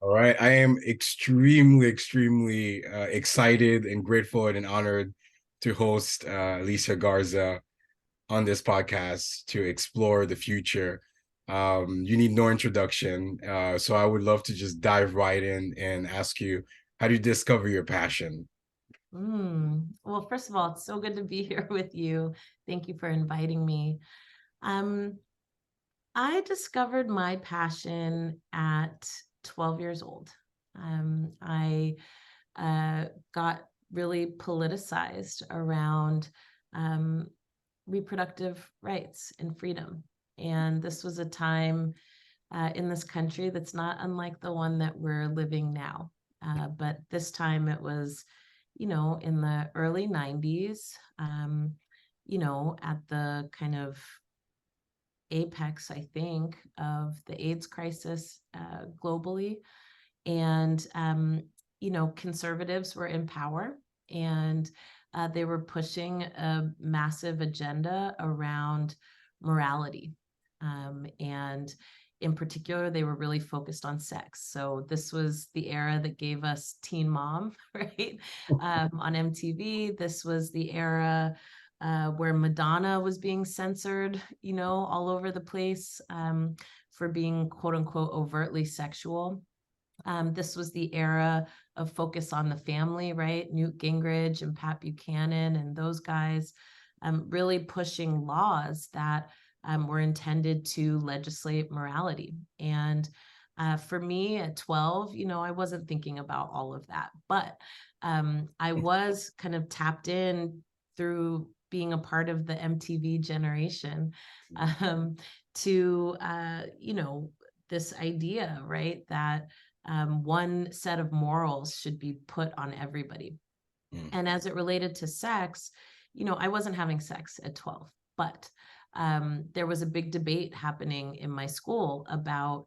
All right. I am extremely excited and grateful and honored to host Alicia Garza on this podcast to explore the future. You need no introduction. So I would love to just dive right in and ask you, how do you discover your passion? Well, first of all, it's so good to be here with you. Thank you for inviting me. Um, I discovered my passion at 12 years old. I got really politicized around um, reproductive rights and freedom. And this was a time in this country that's not unlike the one that we're living now. But this time it was, in the early 90s, at the kind of apex, I think, of the AIDS crisis globally. And, conservatives were in power and they were pushing a massive agenda around morality. And in particular, they were really focused on sex. So this was the era that gave us Teen Mom, right? On MTV. This was the era where Madonna was being censored, all over the place for being quote unquote overtly sexual. This was the era of focus on the family, right? Newt Gingrich and Pat Buchanan and those guys really pushing laws that were intended to legislate morality. And for me at 12, I wasn't thinking about all of that, but I was kind of tapped in through being a part of the MTV generation um, to, this idea, right? That one set of morals should be put on everybody. Mm. And as it related to sex, I wasn't having sex at 12, but there was a big debate happening in my school about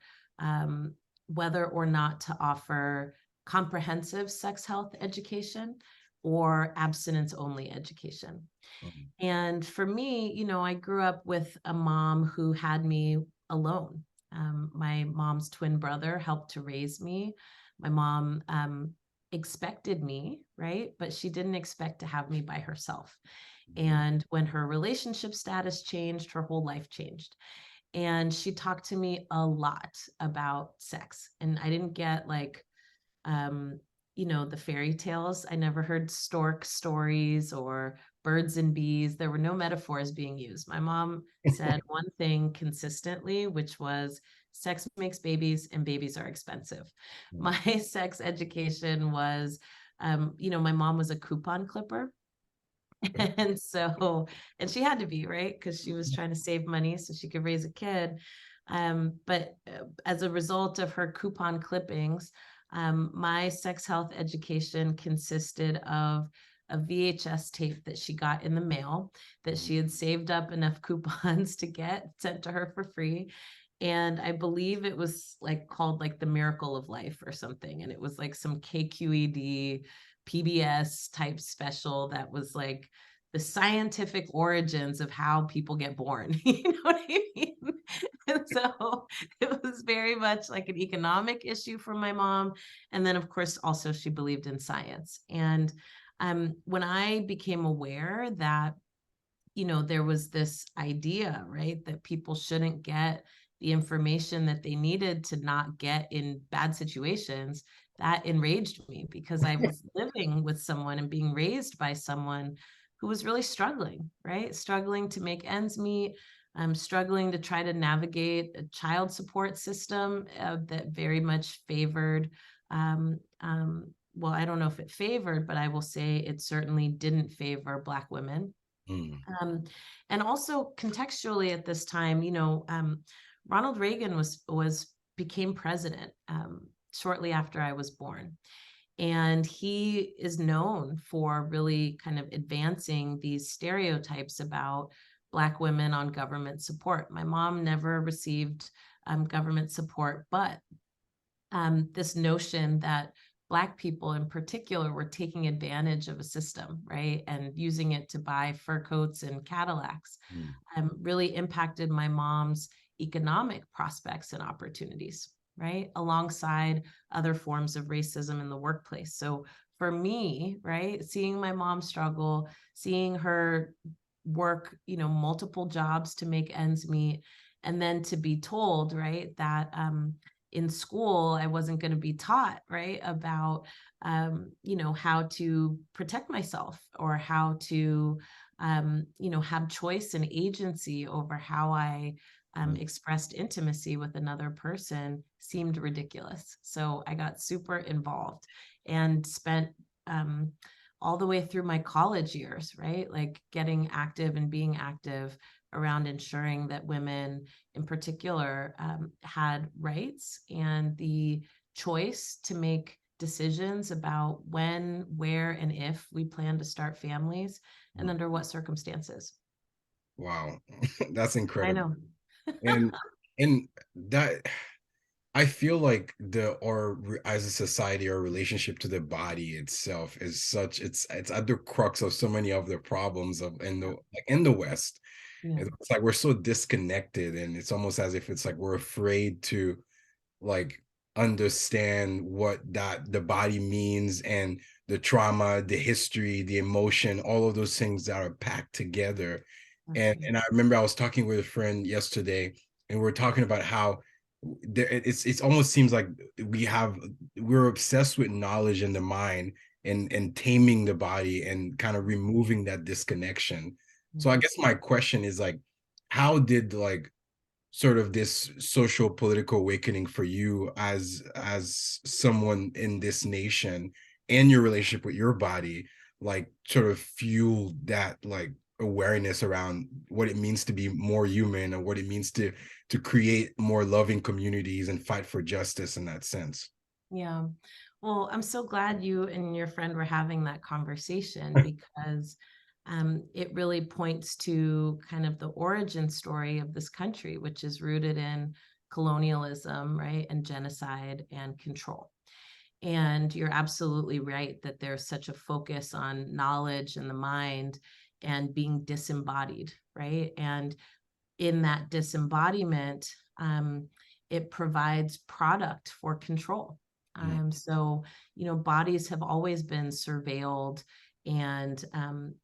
whether or not to offer comprehensive sex health education or abstinence only education. Mm. And for me, I grew up with a mom who had me alone. My mom's twin brother helped to raise me. My mom expected me, right? But she didn't expect to have me by herself. And when her relationship status changed, her whole life changed. And she talked to me a lot about sex. And I didn't get like, um, the fairy tales. I never heard stork stories or birds and bees. There were no metaphors being used. My mom said one thing consistently, which was sex makes babies and babies are expensive. Mm. My sex education was, my mom was a coupon clipper. And so, and she had to be, right? Because she was trying to save money so she could raise a kid. But as a result of her coupon clippings, my sex health education consisted of a VHS tape that she got in the mail that she had saved up enough coupons to get sent to her for free. And I believe it was like called like the Miracle of Life or something. And it was like some KQED PBS type special that was like the scientific origins of how people get born. You know what I mean? And so it was very much like an economic issue for my mom. And then, of course, also she believed in science. And when I became aware that, there was this idea, right, that people shouldn't get the information that they needed to not get in bad situations, that enraged me because I was living with someone and being raised by someone who was really struggling, right? Struggling to make ends meet, struggling to try to navigate a child support system that very much favored, well, I don't know if it favored, but I will say it certainly didn't favor Black women. Mm. Um, and also contextually at this time, Ronald Reagan was became president shortly after I was born. And he is known for really kind of advancing these stereotypes about Black women on government support. My mom never received government support, but this notion that Black people in particular were taking advantage of a system, right? And using it to buy fur coats and Cadillacs Mm. really impacted my mom's economic prospects and opportunities. right? Alongside other forms of racism in the workplace. So for me, right, seeing my mom struggle, seeing her work, multiple jobs to make ends meet, and then to be told, right, that in school I wasn't going to be taught, right, about how to protect myself, or how to have choice and agency over how I expressed intimacy with another person, seemed ridiculous. So I got super involved and spent all the way through my college years, right? Like getting active and being active around ensuring that women in particular had rights and the choice to make decisions about when, where, and if we plan to start families, and under what circumstances. Wow. That's I incredible. know. And that, I feel like as a society, our relationship to the body itself is such, it's at the crux of so many of the problems in the West. Yeah. It's like we're so disconnected, and it's almost as if it's like we're afraid to like understand what that the body means, and the trauma, the history, the emotion, all of those things that are packed together. That's And right. I remember I was talking with a friend yesterday, and we are talking about how it's almost seems like we're obsessed with knowledge in the mind, and taming the body and kind of removing that disconnection. So I Mhm. guess my question is like, how did like sort of this social political awakening for you as someone in this nation, and your relationship with your body, like sort of fuel that like awareness around what it means to be more human, or what it means to create more loving communities and fight for justice in that sense? Yeah. Well, I'm so glad you and your friend were having that conversation, because it really points to kind of the origin story of this country, which is rooted in colonialism, right, and genocide and control. And you're absolutely right that there's such a focus on knowledge and the mind and being disembodied, right? And in that disembodiment, it provides product for control. Mm, So, bodies have always been surveilled, and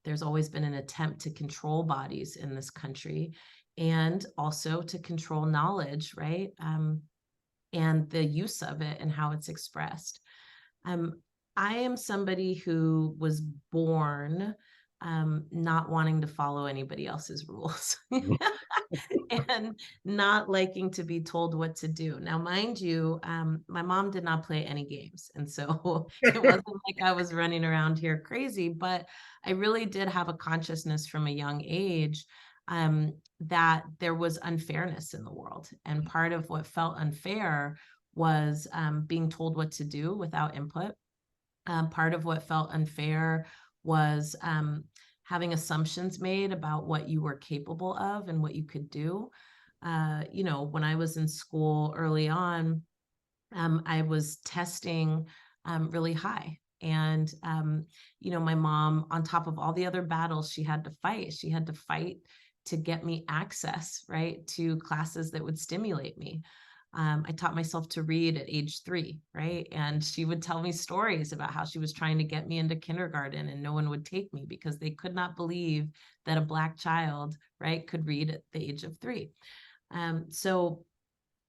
there's always been an attempt to control bodies in this country, and also to control knowledge, right? And the use of it and how it's expressed. Um, I am somebody who was born not wanting to follow anybody else's rules and not liking to be told what to do. Now, mind you, my mom did not play any games. And so it wasn't like I was running around here crazy, but I really did have a consciousness from a young age that there was unfairness in the world. And part of what felt unfair was being told what to do without input. Part of what felt unfair was having assumptions made about what you were capable of and what you could do. When I was in school early on, I was testing really high. And, my mom, on top of all the other battles she had to fight to get me access, right, to classes that would stimulate me. I taught myself to read at age 3, right? And she would tell me stories about how she was trying to get me into kindergarten and no one would take me because they could not believe that a Black child, right, could read at the age of 3. So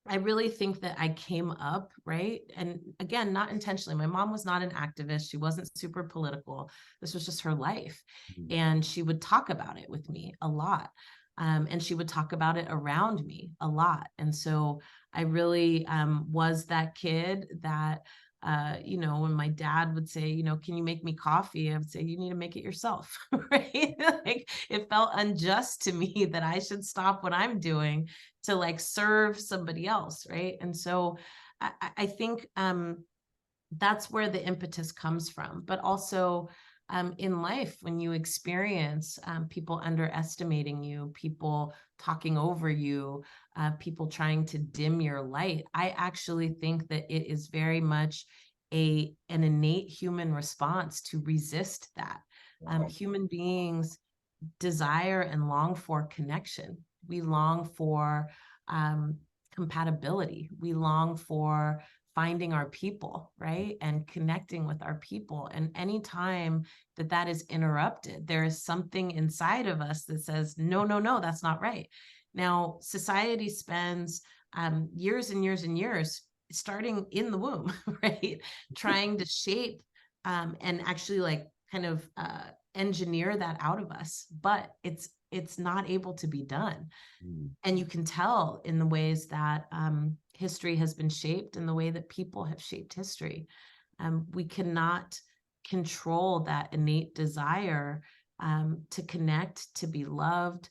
I really think that I came up, right? And again, not intentionally. My mom was not an activist. She wasn't super political. This was just her life. mm, And she would talk about it with me a lot. And she would talk about it around me a lot. And so I really was that kid that, when my dad would say, can you make me coffee? I would say, you need to make it yourself, right? Like it felt unjust to me that I should stop what I'm doing to like serve somebody else, right? And so I think that's where the impetus comes from. But also in life, when you experience people underestimating you, people talking over you, people trying to dim your light, I actually think that it is very much an innate human response to resist that. wow. Human beings desire and long for connection. We long for compatibility. We long for finding our people, right? And connecting with our people. And anytime that that is interrupted, there is something inside of us that says, no, no, no, that's not right. Now, society spends years and years and years, starting in the womb, right? Trying to shape and actually like kind of engineer that out of us, but it's not able to be done. And you can tell in the ways that history has been shaped and the way that people have shaped history. We cannot control that innate desire to connect, to be loved,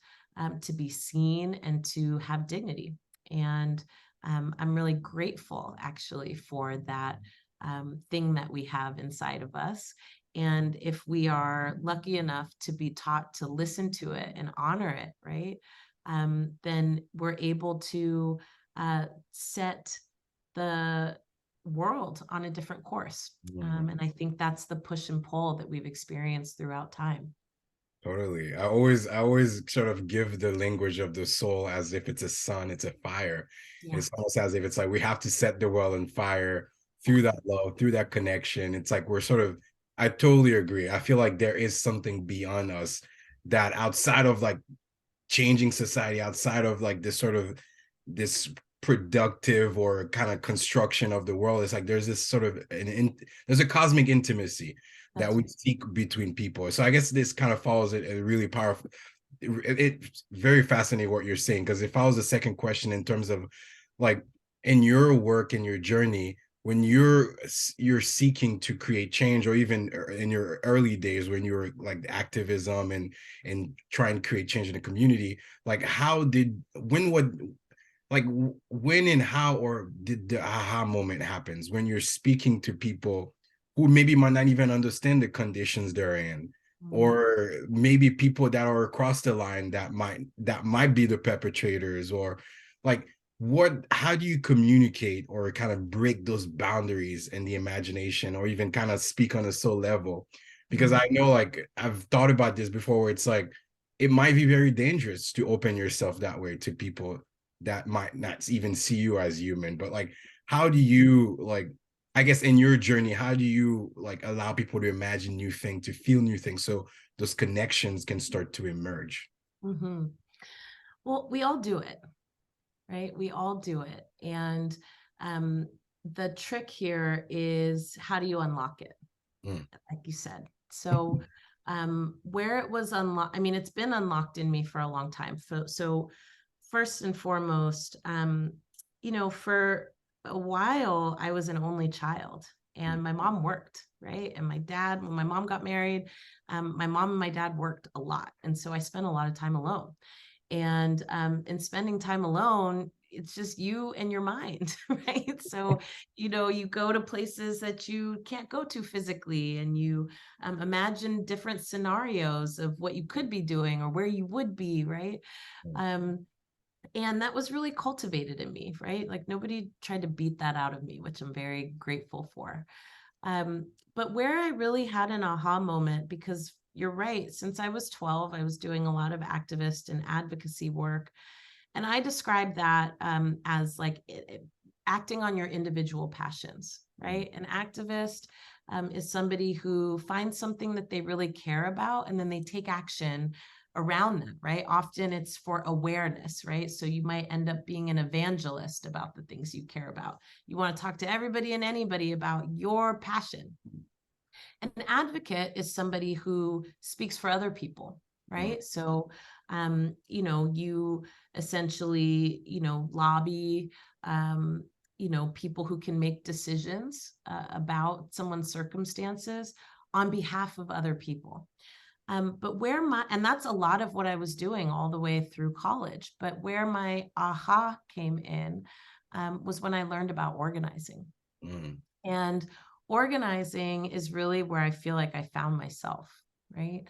to be seen, and to have dignity. And I'm really grateful actually for that thing that we have inside of us. And if we are lucky enough to be taught to listen to it and honor it, right, then we're able to set the world on a different course. And I think that's the push and pull that we've experienced throughout time. Totally. I always sort of give the language of the soul as if it's a sun, it's a fire. Yeah. It's almost as if it's like we have to set the world on fire through Yes. that love, through that connection. It's like we're sort of, I totally agree. I feel like there is something beyond us that outside of like changing society, outside of like this sort of this productive or kind of construction of the world, it's like there's this sort of there's a cosmic intimacy that That's we right. seek between people. So I guess this kind of follows it a really powerful. It's very fascinating what you're saying, because it follows the second question in terms of like in your work and your journey, when you're seeking to create change, or even in your early days when you were like activism and trying to create change in the community, like how did when what like when and how, or did the aha moment happens when you're speaking to people who maybe might not even understand the conditions they're in, Mm. or maybe people that are across the line that might be the perpetrators, or like how do you communicate or kind of break those boundaries in the imagination, or even kind of speak on a soul level? Because Mm. I know, like, I've thought about this before, where it's like it might be very dangerous to open yourself that way to people that might not even see you as human. But like, how do you, like, I guess in your journey, how do you like allow people to imagine new things, to feel new things, so those connections can start to emerge? Mm-hmm. Well, we all do it, right? We all do it. And um, the trick here is, how do you unlock it? Mm. Like you said. So where it was unlocked, I mean, it's been unlocked in me for a long time. So first and foremost, for a while, I was an only child, and my mom worked, right? And my dad, when my mom got married, my mom and my dad worked a lot. And so I spent a lot of time alone. And in spending time alone, it's just you and your mind, right? So, you go to places that you can't go to physically, and you imagine different scenarios of what you could be doing or where you would be, right? Um, and that was really cultivated in me, right? Like nobody tried to beat that out of me, which I'm very grateful for. But where I really had an aha moment, because you're right, since I was 12, I was doing a lot of activist and advocacy work. And I describe that as like acting on your individual passions, right? An activist is somebody who finds something that they really care about, and then they take action around them, right? Often it's for awareness, right? So you might end up being an evangelist about the things you care about. You want to talk to everybody and anybody about your passion. An advocate is somebody who speaks for other people, Mm. right? So, you essentially, lobby, people who can make decisions about someone's circumstances on behalf of other people. But and that's a lot of what I was doing all the way through college. But where my aha came in was when I learned about organizing. Mm. And organizing is really where I feel like I found myself, right?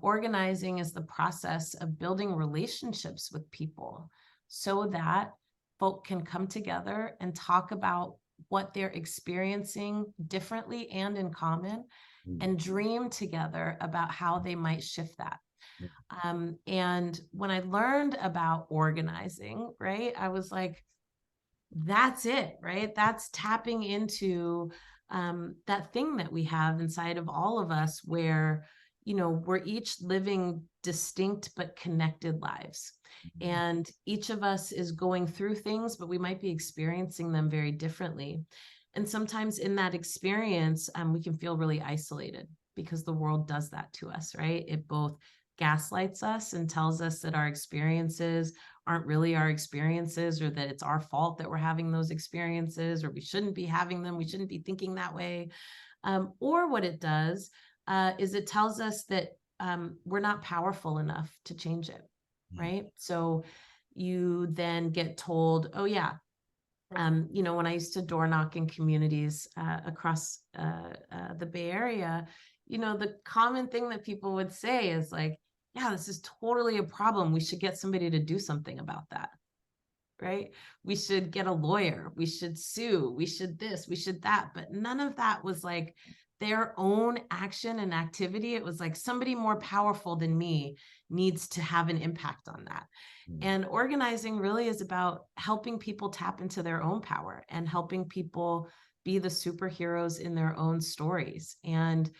Organizing is the process of building relationships with people so that folk can come together and talk about what they're experiencing differently and in common, Mm. and dream together about how they might shift that. And when I learned about organizing, right, I was like, that's it, right? That's tapping into that thing that we have inside of all of us where, we're each living distinct but connected lives. And each of us is going through things, but we might be experiencing them very differently. And sometimes in that experience, we can feel really isolated because the world does that to us, right? It both gaslights us and tells us that our experiences aren't really our experiences, or that it's our fault that we're having those experiences, or we shouldn't be having them, we shouldn't be thinking that way. Or what it does is it tells us that we're not powerful enough to change it, right? So you then get told, oh yeah, when I used to door knock in communities across the Bay Area, the common thing that people would say is like, yeah, this is totally a problem. We should get somebody to do something about that, right? We should get a lawyer. We should sue. We should this, we should that. But none of that was like their own action and activity. It was like somebody more powerful than me needs to have an impact on that. And organizing really is about helping people tap into their own power and helping people be the superheroes in their own stories. And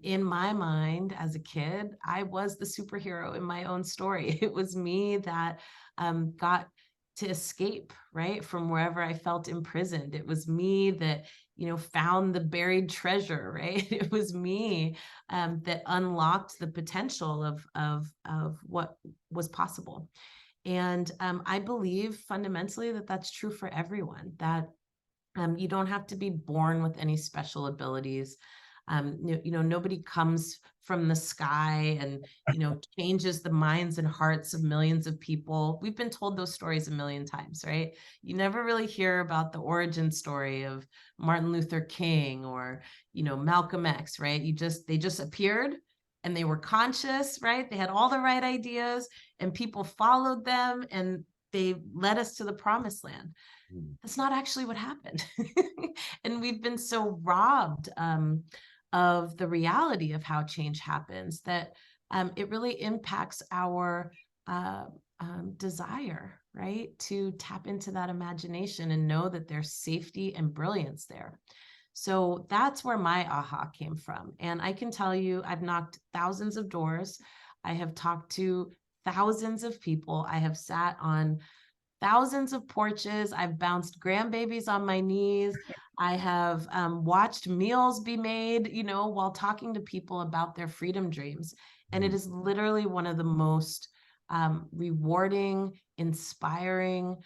in my mind, as a kid, I was the superhero in my own story. It was me that got to escape, right, from wherever I felt imprisoned. It was me that, found the buried treasure, right? It was me that unlocked the potential of what was possible. And I believe fundamentally that that's true for everyone, that you don't have to be born with any special abilities. Nobody comes from the sky and, changes the minds and hearts of millions of people. We've been told those stories a million times, right? You never really hear about the origin story of Martin Luther King or, Malcolm X, right? They just appeared and they were conscious, right? They had all the right ideas and people followed them and they led us to the promised land. That's not actually what happened. And we've been so robbed of the reality of how change happens that it really impacts our desire, right, to tap into that imagination and know that there's safety and brilliance there. So that's where my aha came from. And I can tell you, I've knocked thousands of doors. I have talked to thousands of people. I have sat on thousands of porches. I've bounced grandbabies on my knees. I have watched meals be made, while talking to people about their freedom dreams. And it is literally one of the most rewarding, inspiring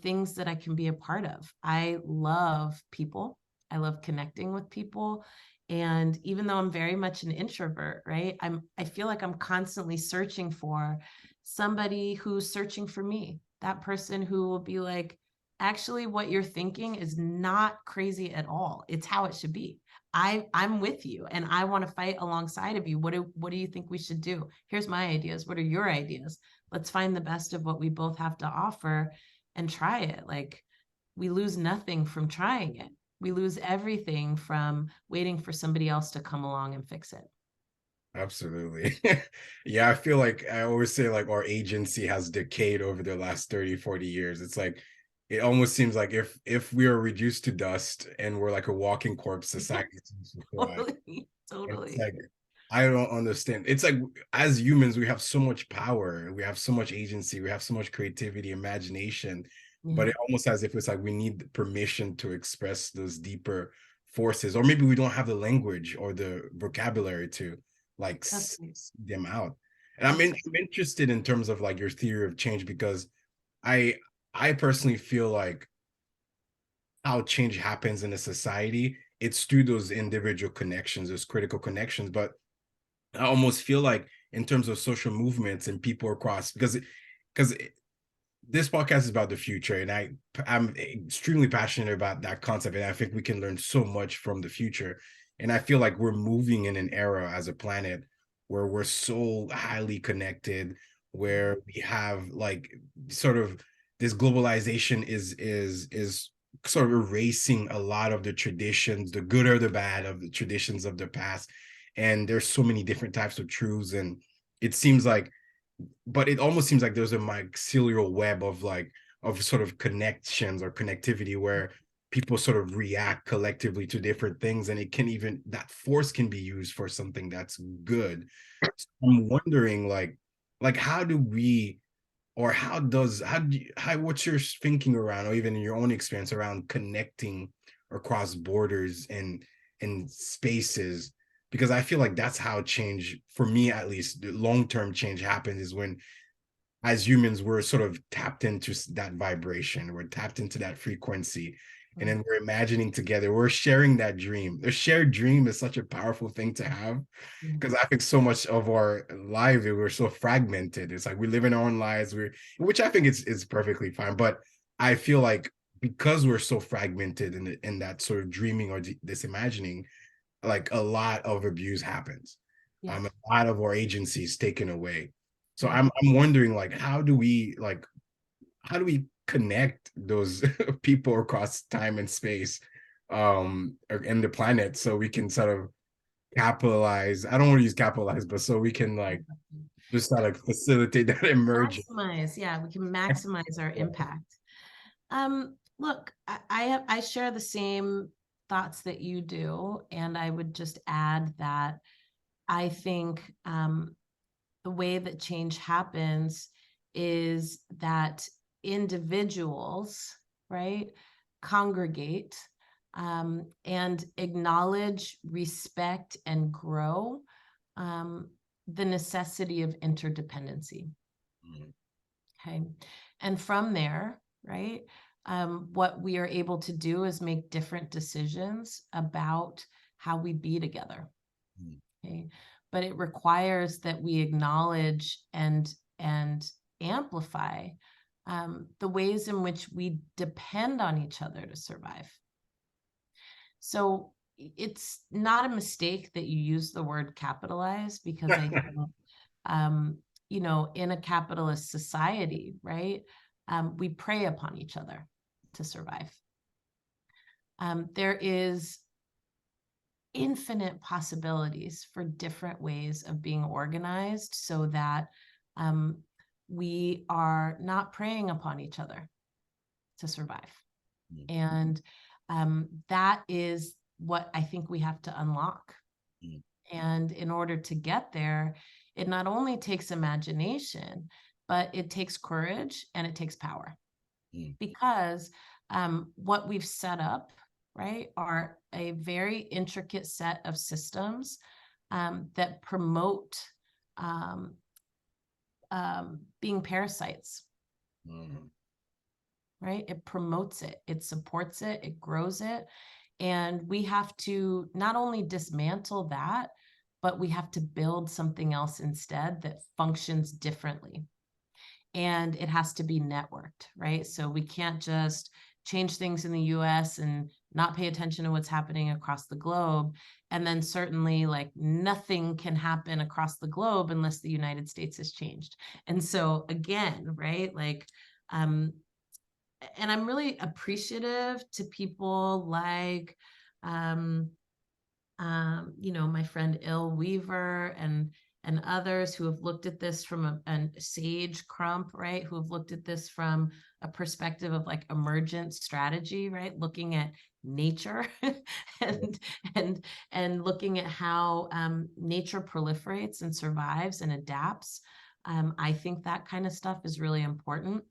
things that I can be a part of. I love people. I love connecting with people. And even though I'm very much an introvert, right, I feel like I'm constantly searching for somebody who's searching for me, that person who will be like, actually, what you're thinking is not crazy at all. It's how it should be. I'm with you and I want to fight alongside of you. What do you think we should do? Here's my ideas. What are your ideas? Let's find the best of what we both have to offer and try it. Like, we lose nothing from trying it. We lose everything from waiting for somebody else to come along and fix it. Absolutely. Yeah, I feel like I always say like our agency has decayed over the last 30, 40 years. It's like it almost seems like if we are reduced to dust and we're like a walking corpse, society seems to thrive. Totally, And it's totally. like I don't understand. It's like as humans, we have so much power, we have so much agency, we have so much creativity, imagination, but Yeah, it almost as if it's like we need permission to express those deeper forces, or maybe we don't have the language or the vocabulary to like that's right. them out. And That's right. I'm interested in terms of like your theory of change because I I personally feel like how change happens in a society, it's through those individual connections, those critical connections. But I almost feel like in terms of social movements and people across, because this podcast is about the future, and I'm extremely passionate about that concept, and I think we can learn so much from the future. And I feel like we're moving in an era as a planet where we're so highly connected, where we have like sort of this globalization is sort of erasing a lot of the traditions, the good or the bad of the traditions of the past. And there's so many different types of truths, and it seems like but it almost seems like there's a mycelial web of like of sort of connections or connectivity where people sort of react collectively to different things, and it can even, that force can be used for something that's good. So I'm wondering, like how do we, or how do you, how, what's your thinking around, or even in your own experience around connecting across borders and spaces? Because I feel like that's how change, for me at least, the long-term change happens, is when as humans we're sort of tapped into that vibration, we're tapped into that frequency, and then we're imagining together, we're sharing that dream. The shared dream is such a powerful thing to have, because I think so much of our life, we're so fragmented. It's like we live in our own lives, which I think is perfectly fine. But I feel like because we're so fragmented in that sort of dreaming or this imagining, like a lot of abuse happens. Yeah. A lot of our agency is taken away. So Yeah. I'm wondering, like, how do we connect those people across time and space, and the planet, so we can sort of capitalize. I don't want to use capitalize, but so we can like just sort of facilitate that emergence. Maximize, yeah, we can maximize our impact. Look, I share the same thoughts that you do, and I would just add that I think the way that change happens is that individuals, right, congregate and acknowledge, respect, and grow the necessity of interdependency. Okay. And from there, right, what we are able to do is make different decisions about how we be together. Okay. But it requires that we acknowledge and amplify the ways in which we depend on each other to survive. So it's not a mistake that you use the word capitalize, because I think, you know, in a capitalist society, right, we prey upon each other to survive. There is infinite possibilities for different ways of being organized so that we are not preying upon each other to survive. And that is what I think we have to unlock. And in order to get there, it not only takes imagination, but it takes courage and it takes power. Because what we've set up, right, are a very intricate set of systems that promote being parasites. Right? It promotes it, it supports it, it grows it. And we have to not only dismantle that, but we have to build something else instead that functions differently. And it has to be networked, right? So we can't just change things in the US and not pay attention to what's happening across the globe. And then certainly like nothing can happen across the globe unless the United States has changed. And so again, right, like, and I'm really appreciative to people like, you know, my friend Il Weaver and others who have looked at this from a Sage Crump, right, who have looked at this from a perspective of like emergent strategy, right, looking at nature and looking at how nature proliferates and survives and adapts. I think that kind of stuff is really important.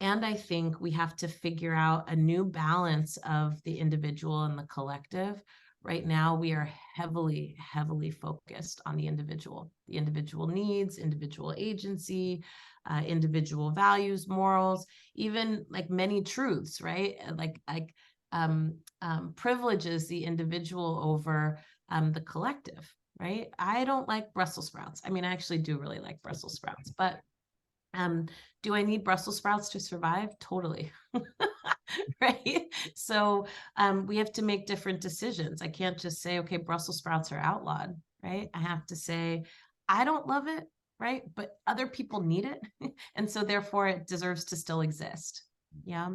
And I think we have to figure out a new balance of the individual and the collective. Right now, we are heavily, heavily focused on the individual needs, individual agency, individual values, morals, even like many truths, right? Like privileges the individual over the collective, right? I don't like Brussels sprouts. I mean, I actually do really like Brussels sprouts, but do I need Brussels sprouts to survive? Totally. Right. So we have to make different decisions. I can't just say, okay, Brussels sprouts are outlawed, right? I have to say, I don't love it, right? But other people need it. And so therefore it deserves to still exist. Yeah.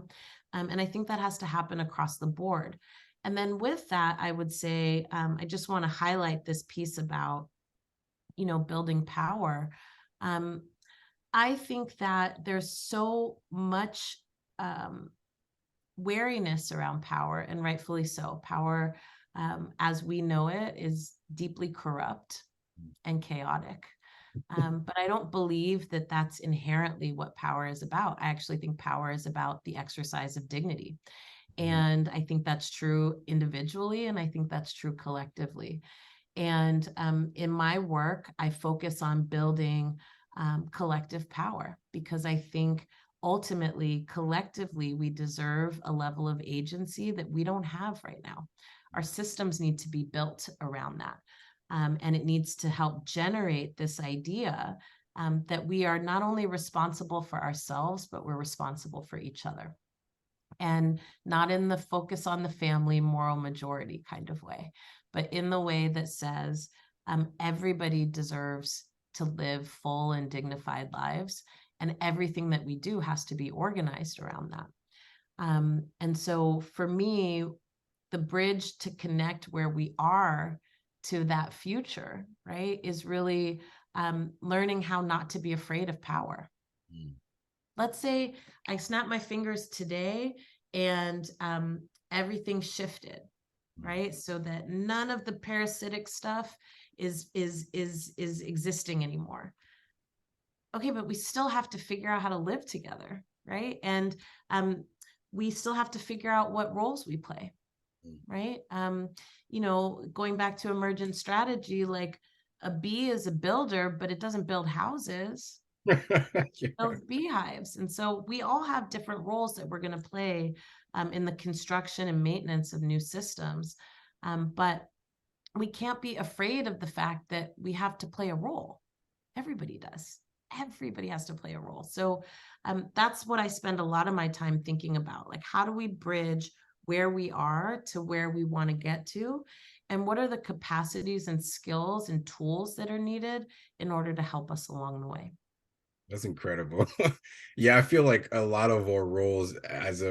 And I think that has to happen across the board. And then with that, I would say, I just want to highlight this piece about, you know, building power. I think that there's so much wariness around power, and rightfully so. Power, as we know it, is deeply corrupt and chaotic. But I don't believe that that's inherently what power is about. I actually think power is about the exercise of dignity. And I think that's true individually, and I think that's true collectively. And in my work, I focus on building collective power, because I think ultimately, collectively, we deserve a level of agency that we don't have right now. Our systems need to be built around that. And it needs to help generate this idea that we are not only responsible for ourselves, but we're responsible for each other. And not in the focus on the family moral majority kind of way, but in the way that says everybody deserves to live full and dignified lives, and everything that we do has to be organized around that. And so for me, the bridge to connect where we are to that future, right, is really learning how not to be afraid of power. Let's say I snap my fingers today and everything shifted, right? So that none of the parasitic stuff is existing anymore. Okay, but we still have to figure out how to live together, right? And we still have to figure out what roles we play, right? Going back to emergent strategy, like a bee is a builder, but it doesn't build houses. Builds beehives. And so we all have different roles that we're going to play in the construction and maintenance of new systems. But we can't be afraid of the fact that we have to play a role. Everybody does. Everybody has to play a role. So that's what I spend a lot of my time thinking about. Like, how do we bridge where we are to where we want to get to? And what are the capacities and skills and tools that are needed in order to help us along the way? That's incredible. Yeah, I feel like a lot of our roles as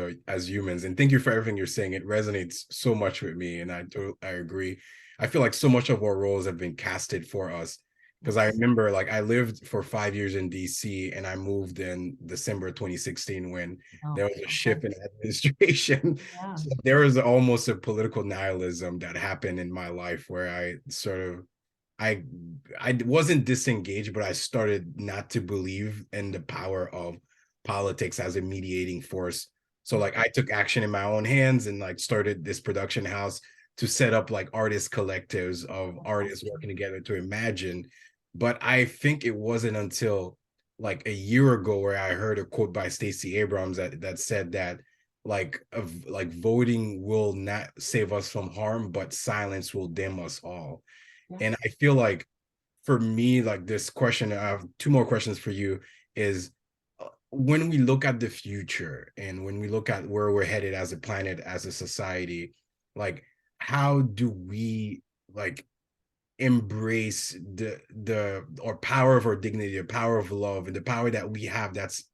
humans, and thank you for everything you're saying. It resonates so much with me, and I agree. I feel like so much of our roles have been casted for us. Because I remember, like, I lived for 5 years in DC, and I moved in December 2016 when there was a shift in administration. Yeah. So there was almost a political nihilism that happened in my life where I sort of I wasn't disengaged, but I started not to believe in the power of politics as a mediating force. So like I took action in my own hands and like started this production house to set up like artist collectives of artists working together to imagine. But I think it wasn't until like a year ago where I heard a quote by Stacey Abrams that said that like voting will not save us from harm, but silence will dim us all. And I feel like for me, like this question, I have two more questions for you is when we look at the future and when we look at where we're headed as a planet, as a society, like how do we like embrace the or power of our dignity, the power of love, and the power that we have that's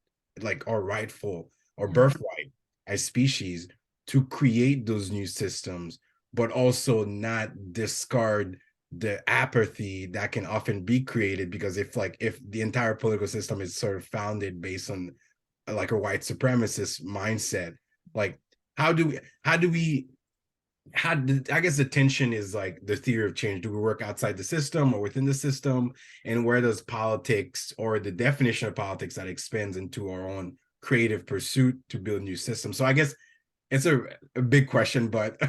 like our rightful or birthright as species to create those new systems, but also not discard the apathy that can often be created because if the entire political system is sort of founded based on like a white supremacist mindset, like how do we I guess the tension is like the theory of change. Do we work outside the system or within the system? And where does politics or the definition of politics that expands into our own creative pursuit to build new systems? So I guess it's a big question, but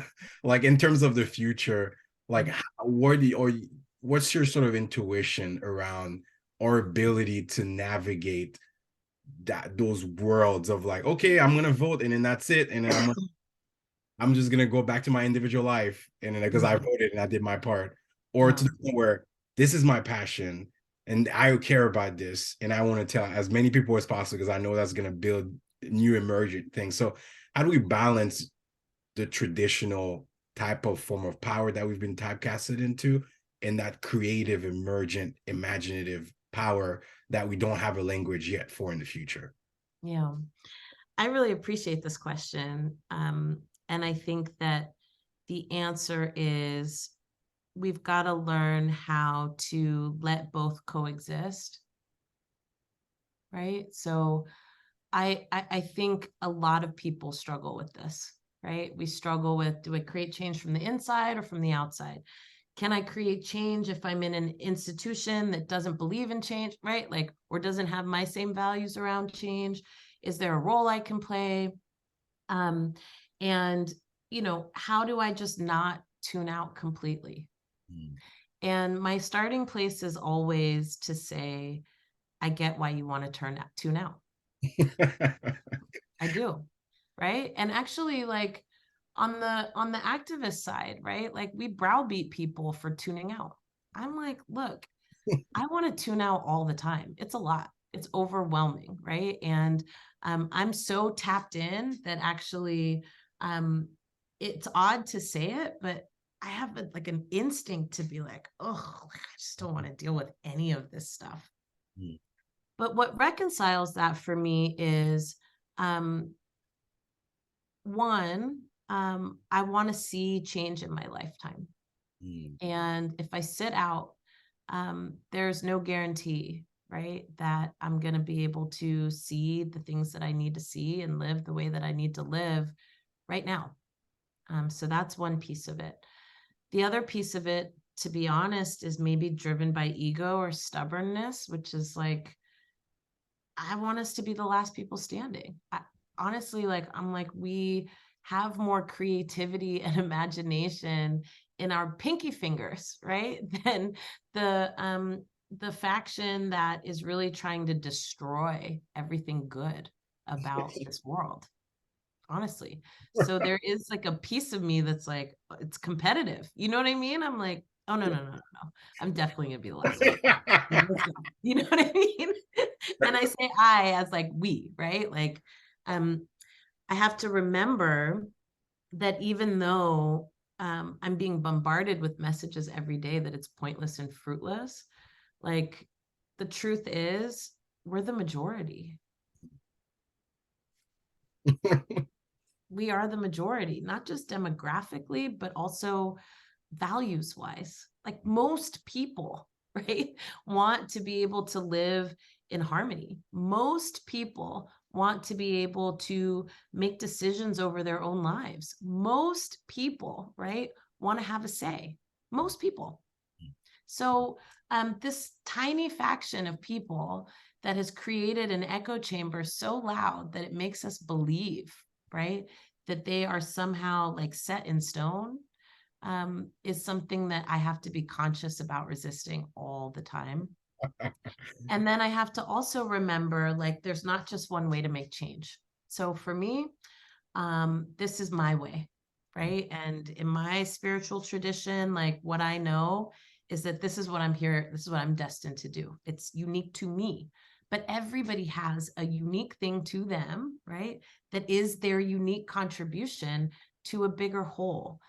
like in terms of the future, like what's your sort of intuition around our ability to navigate those worlds of like, okay, I'm gonna vote and then that's it, and then I'm just gonna go back to my individual life, and then because I voted and I did my part, or to the point where this is my passion and I care about this and I want to tell as many people as possible because I know that's gonna build new emergent things. So how do we balance the traditional type of form of power that we've been typecasted into and that creative, emergent, imaginative power that we don't have a language yet for in the future? Yeah, I really appreciate this question. And I think that the answer is we've got to learn how to let both coexist, right? So I think a lot of people struggle with this, right? We struggle with, do I create change from the inside or from the outside? Can I create change if I'm in an institution that doesn't believe in change, right? Like, or doesn't have my same values around change? Is there a role I can play? And, how do I just not tune out completely? Mm. And my starting place is always to say, I get why you want to tune out. I do. Right. And actually, like, on the activist side, right? Like, we browbeat people for tuning out. I'm like, look, I want to tune out all the time. It's a lot. It's overwhelming, right? And I'm so tapped in that actually, it's odd to say it, but I have like an instinct to be like, oh, I just don't want to deal with any of this stuff. Mm. But what reconciles that for me is, one, I want to see change in my lifetime. Mm. And if I sit out, there's no guarantee, right, that I'm going to be able to see the things that I need to see and live the way that I need to live right now. So that's one piece of it. The other piece of it, to be honest, is maybe driven by ego or stubbornness, which is like, I want us to be the last people standing. Honestly, like, I'm like, we have more creativity and imagination in our pinky fingers, right? Than the faction that is really trying to destroy everything good about this world. Honestly. So there is like a piece of me that's like, it's competitive. You know what I mean? I'm like, oh no, no, no, no, no. I'm definitely gonna be the last one. Let's go. You know what I mean? And I say I as like we, right? Like, I have to remember that even though I'm being bombarded with messages every day that it's pointless and fruitless, like, the truth is we're the majority. We are the majority, not just demographically, but also values wise. Like, most people, right, want to be able to live in harmony. Most people want to be able to make decisions over their own lives. Most people, right, want to have a say. Most people. So, this tiny faction of people that has created an echo chamber so loud that it makes us believe, right, that they are somehow like set in stone, is something that I have to be conscious about resisting all the time. And then I have to also remember, like, there's not just one way to make change. So for me, this is my way, right? And in my spiritual tradition, like, what I know is that this is what I'm here, this is what I'm destined to do. It's unique to me, but everybody has a unique thing to them, right? That is their unique contribution to a bigger whole.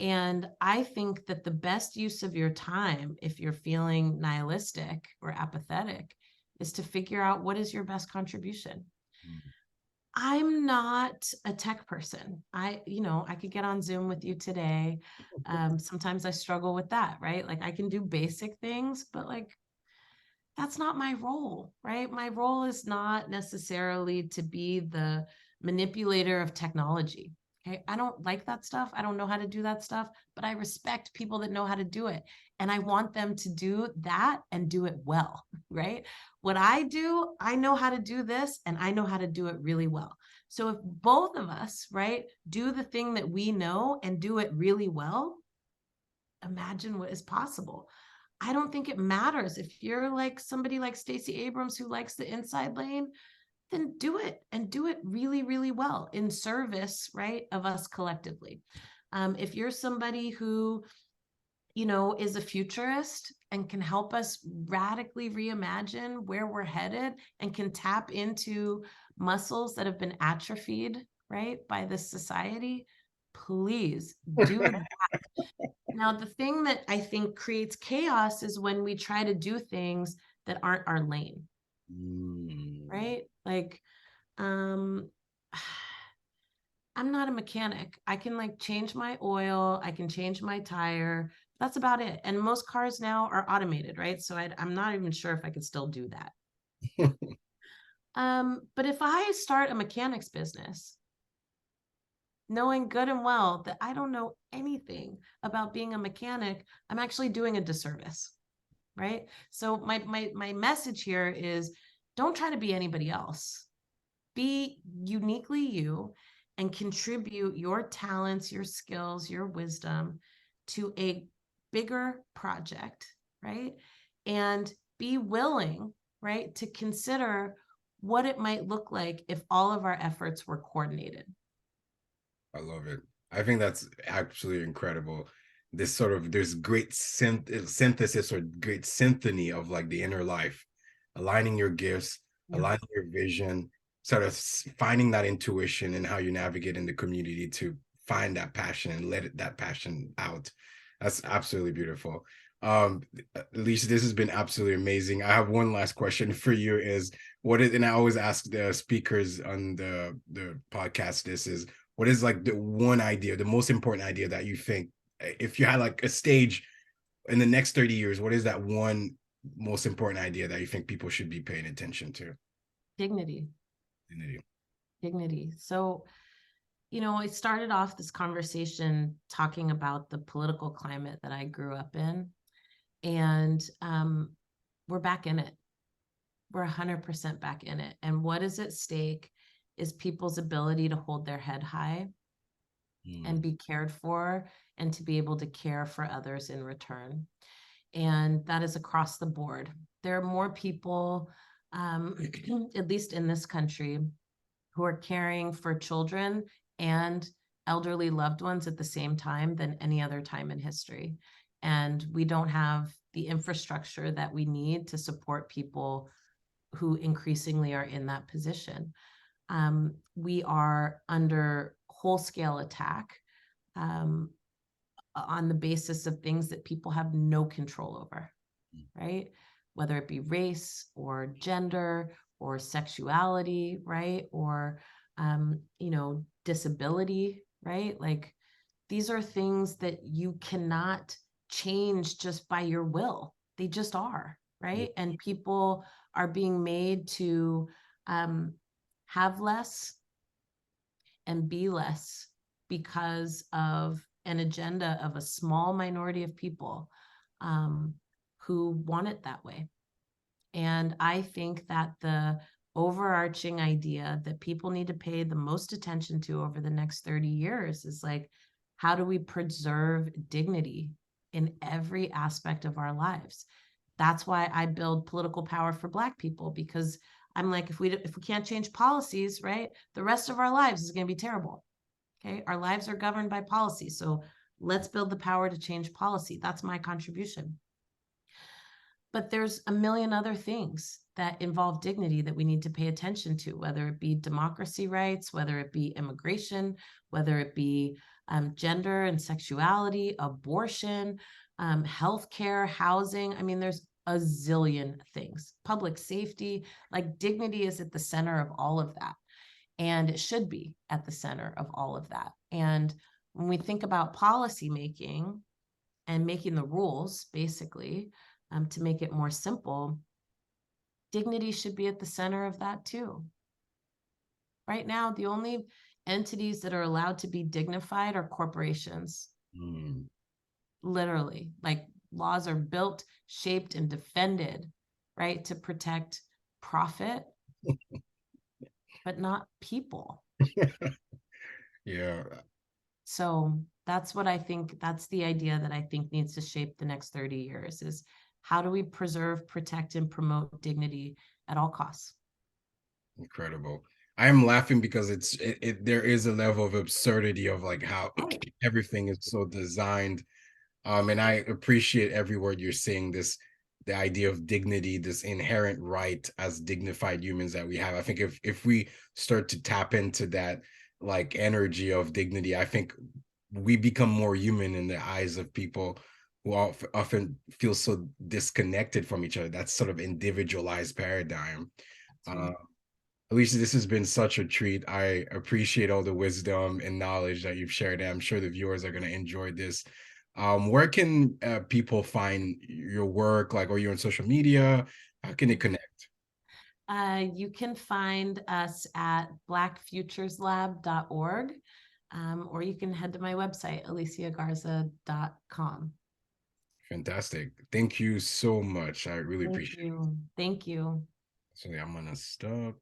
And I think that the best use of your time, if you're feeling nihilistic or apathetic, is to figure out what is your best contribution. I'm not a tech person. I could get on Zoom with you today. Sometimes I struggle with that, right? Like, I can do basic things, but like, that's not my role, right? My role is not necessarily to be the manipulator of technology. Okay. I don't like that stuff. I don't know how to do that stuff, but I respect people that know how to do it. And I want them to do that and do it well, right? What I do, I know how to do this and I know how to do it really well. So if both of us, right, do the thing that we know and do it really well, imagine what is possible. I don't think it matters if you're like somebody like Stacey Abrams who likes the inside lane, then do it and do it really, really well in service, right, of us collectively. If you're somebody who, is a futurist and can help us radically reimagine where we're headed and can tap into muscles that have been atrophied, right, by this society, please do that. Now, the thing that I think creates chaos is when we try to do things that aren't our lane, right? Like, um, I'm not a mechanic. I can like change my oil, I can change my tire. That's about it. And most cars now are automated, right? So I'm not even sure if I could still do that. But if I start a mechanics business, knowing good and well that I don't know anything about being a mechanic, I'm actually doing a disservice, right? So my message here is, don't try to be anybody else. Be uniquely you and contribute your talents, your skills, your wisdom to a bigger project, right? And be willing, right, to consider what it might look like if all of our efforts were coordinated. I love it. I think that's actually incredible. This sort of there's great synthesis or great symphony of like the inner life, aligning your gifts, Yeah. aligning your vision, sort of finding that intuition and how you navigate in the community to find that passion and that passion out. That's absolutely beautiful. Alicia, this has been absolutely amazing. I have one last question for you is and I always ask the speakers on the podcast, this is, what is like the one idea, the most important idea that you think, if you had like a stage in the next 30 years, what is that one most important idea that you think people should be paying attention to? Dignity. Dignity. Dignity. So, I started off this conversation talking about the political climate that I grew up in, and we're back in it. We're 100% back in it. And what is at stake is people's ability to hold their head high and be cared for, and to be able to care for others in return. And that is across the board. There are more people, at least in this country, who are caring for children and elderly loved ones at the same time than any other time in history. And we don't have the infrastructure that we need to support people who increasingly are in that position. We are under whole-scale attack on the basis of things that people have no control over, right? Whether it be race or gender or sexuality, right? Or, disability, right? Like, these are things that you cannot change just by your will. They just are, right? And people are being made to have less and be less because of an agenda of a small minority of people who want it that way. And I think that the overarching idea that people need to pay the most attention to over the next 30 years is like, how do we preserve dignity in every aspect of our lives? That's why I build political power for Black people, because I'm like, if we can't change policies, right, the rest of our lives is going to be terrible. Okay, our lives are governed by policy, so let's build the power to change policy. That's my contribution. But there's a million other things that involve dignity that we need to pay attention to, whether it be democracy rights, whether it be immigration, whether it be gender and sexuality, abortion, healthcare, housing. I mean, there's a zillion things. Public safety, like, dignity is at the center of all of that. And it should be at the center of all of that. And when we think about policy making and making the rules, basically, to make it more simple, dignity should be at the center of that too. Right now, the only entities that are allowed to be dignified are corporations. Literally, like, laws are built, shaped, and defended, right, to protect profit, but not people. Yeah. So that's what I think, that's the idea that I think needs to shape the next 30 years is, how do we preserve, protect, and promote dignity at all costs? Incredible. I am laughing because there is a level of absurdity of like how everything is so designed. And I appreciate every word you're saying, the idea of dignity, this inherent right as dignified humans that we have. I think if we start to tap into that like energy of dignity, I think we become more human in the eyes of people who often feel so disconnected from each other. That's sort of individualized paradigm. Alicia, this has been such a treat. I appreciate all the wisdom and knowledge that you've shared. And I'm sure the viewers are going to enjoy this. Where can people find your work? Like, are you on social media? How can they connect? You can find us at blackfutureslab.org, or you can head to my website, aliciagarza.com. Fantastic. Thank you so much. I really Thank appreciate it. you. Thank you. So yeah, I'm gonna stop.